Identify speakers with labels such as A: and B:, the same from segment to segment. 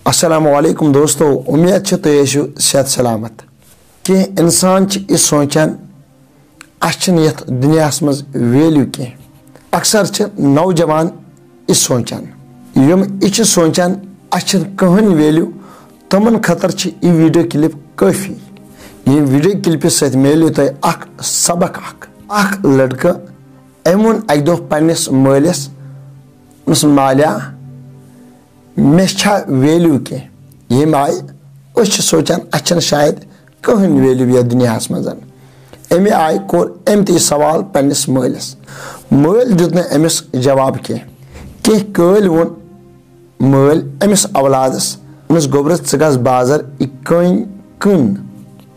A: अस्सलामुअलैकुम दोस्तों, उम्मीद है तुम आसो सेहत सलामत। कि इंसान इस सोचान अत दुनिया मज वैल्यू कह। अक्सर नौजवान इस सोचान यम यह सोचान कहन वैल्यू तमन खतर यह वीडियो क्लिप काफ़ी। ये वीडियो क्लिप सत मिलो तुम सबक। लड़का अम वोन अक दो पन्निस मालिस मालिया मे वैल्यू कह। यम आय सोचान अच्छन शायद कहन वैल्यू ये दुनिया मज। अमे आय कोर अम त सवाल पन्निस मालिस। माल दित न अमिस जवाब कह कल वोन माल अमिस औलादस गोबर गस बाजार कन कन,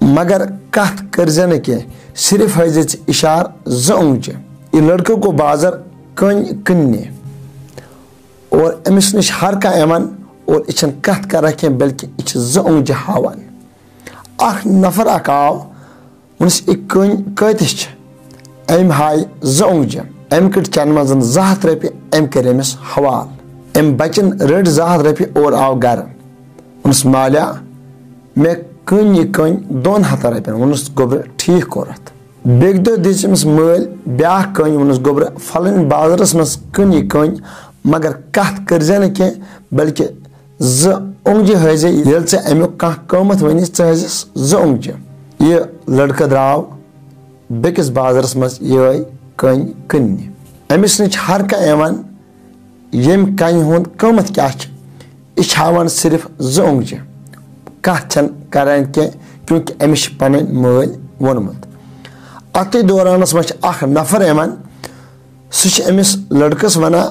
A: मगर कत करजे न कह, सिर्फ हजे इशार जोंगच। यह लड़के को बाजार कन कन्ने और अमिस नश हर कह यमन और यह कत कर कह, बल्कि यह जोंगज हावान। नफर आव वनस कन कतिस अम हाय जोंगज। अम कट चन मज 200 रपि। अम कर अमिस हवाल। अम बचन रट 200 रपि और आव गर। वनस मालिया मे कन यह कन 200 रपन। वनस गोबर ठीक कोरत। बेग दो दिस माल ब्या कन। वनस गोबर फलन बाजारस मज कन यह कन, मगर कत करजे न कह, बल्कि ओंगज हजे ये अमुक कह कमत वन ओंगज। यह लड़का द्राव बेकिस बाजारस मज ये कन कन्ने। अमिस नश हर कह यमन यम कन हुंद कमत क्या यह हावान सिर्फ ओंगज। कत करान कह, क्योंकि अमिस पन माल वोनमुत। अत दौरान मज नफर यमन सह अमिस लड़कस वना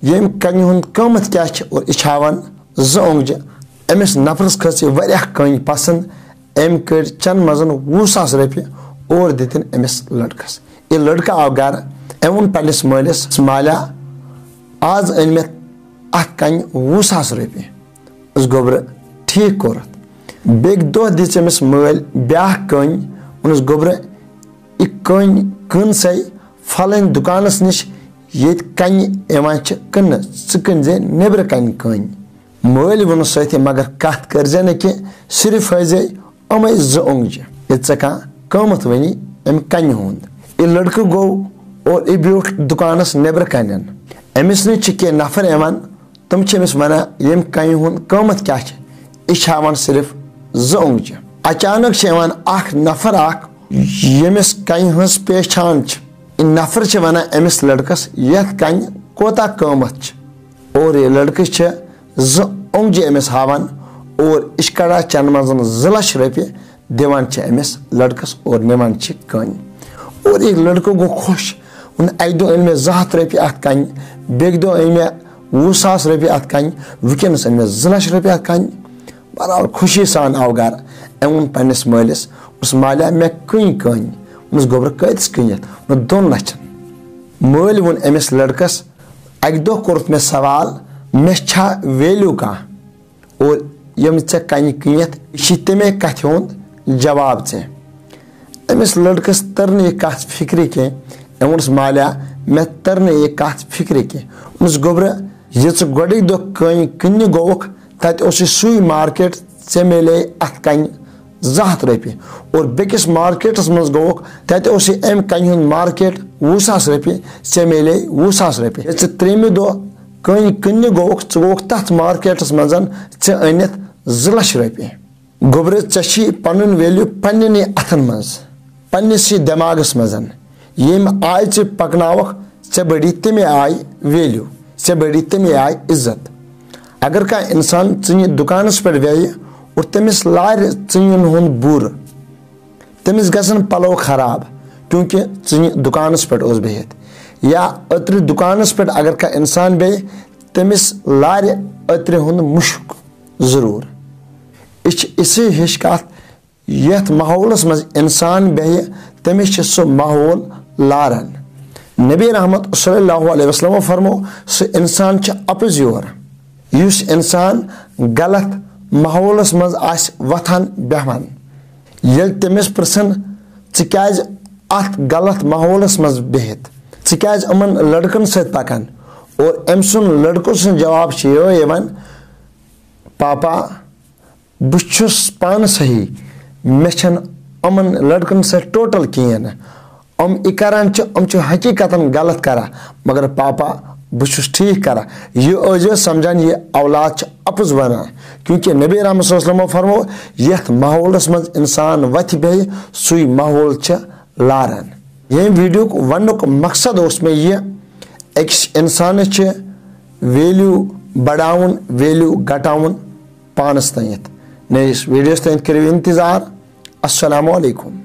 A: यम कन हुंद कमत क्या और यह हावान ओंगज। अमिस नफरस खस वह कन पसंद। अम कर चन मज 20,000 रपि और दितन अमिस लड़कस। यह लड़का आव गर। अम वोन पन्निस मालिस मालिया आज अन मे अत कन 20,000 रपि। उस गोबर ठीक कोरत। बेग दो दिस अमिस माल ब्या कन। उनस गोबर यह कन कन सही फलन दुकानस नश ये कन कन कन जे नबर कन कन। माल वोन सत, मगर कत करजे न कह, सिर्फ हजे अमे ओंगज। ये कमत वनी अम कन हुंद। यह लड़का गो और यह ब्यूठ दुकानस नबर कन। अमिस नश कह नफर यमन तम अमिस वना यम कन हुंद कमत क्या यह हावान सिर्फ ओंगज। अचानक नफर यमिस कन हज पहचान। नफर वना अमिस लड़कस यथ कन कोता कमत। और यह लड़के ओंगज अमिस हावान और इश कड़ा चन मज 2 लाख रपि दिवान अमिस लड़कस और निवान कन। और एक लड़को गो खुश। उन अक दो अन मे 200 रपि अत कन, बेग दो अन मे 20,000 रपि अत कन, वनस अन मे 2 लाख रपि अत कन। बराबर खुशी सान आव गर। अम वोन पन्निस मालिस मालिया मे कन कन। उनस गोबर कतिस कनित 2 लाख। माल वोन अमिस लड़कस अक दो कोरत मे सवाल मे वैल्यू कह और यम कन कनित यह तमे कथ हुंद जवाब ऐ। अमिस लड़कस तर यह कथ फिक्र कह। वोनस मालिया मे तर यह कथ फिक्र कह। उनस गोबर ये गोड़ दो कन कन्ने गोवक तत सुई मार्केट ऐ मिले अत कन 200 रपि। और बेकिस मार्केटस मज गोवक तत अम कन हुंद मार्केट 20,000 रपि ऐ मिले 20,000 रपि। ये त्रेमि दो कन कन्ने गोवक गोवक तथ मार्केटस मज अनित 2 लाख रपि। गोबर ऐ पन वैल्यू पन्ने अथन मज पन्निस दिमागस मज। यम आय पकनावक ऐ बड़ी तमे आय वैल्यू, ऐ बड़ी तमे आय इज्जत। अगर कह इंसान चि दुकानस पे व्य और तमिस लार चीन हुंद बुर, तमिस गसन पलो खराब, क्योंकि चि दुकानस पे बिहित। या अत्र दुकानस पे अगर कह इंसान बे, तमिस लार अत्र हुंद मुश्क जरूर। इसी हिश कथ यथ माहौलस मज इंसान बेह, तमिस सह माहौल लारन। नबी रहमत सल्लल्लाहु अलैहि वसल्लम फरमो सह इंसान अपज योर युस इंसान गलत माहौलस मज आस वथान बेहवान। येल तमिस प्रसन च क्याज अत गलत माहौलस मज बिहित, च क्याज अमन लड़कन सत पकान। और अम सुन लड़कों सुन जवाब पापा बुछुस पान सही मे छन अमन लड़कन से टोटल कहें अम करान हकीकतन गलत करा मगर पापा बुछुस ठीक करा यह जो समझान ये औलाद अपुज वन क्योंकि नबी रहमत सल्लल्लाहु अलैहि वसल्लम फरमो यथ माहौलस मज इंसान वथ बे सुई माहौल लारन। ये वीडियो वनुक मकसद उस में ये इंसान वैल्यू बढ़ावन वैल्यू घटावन पानस तयत नयस वीडियोस तयत करो इंतजार। अस्सलामु अलैकुम।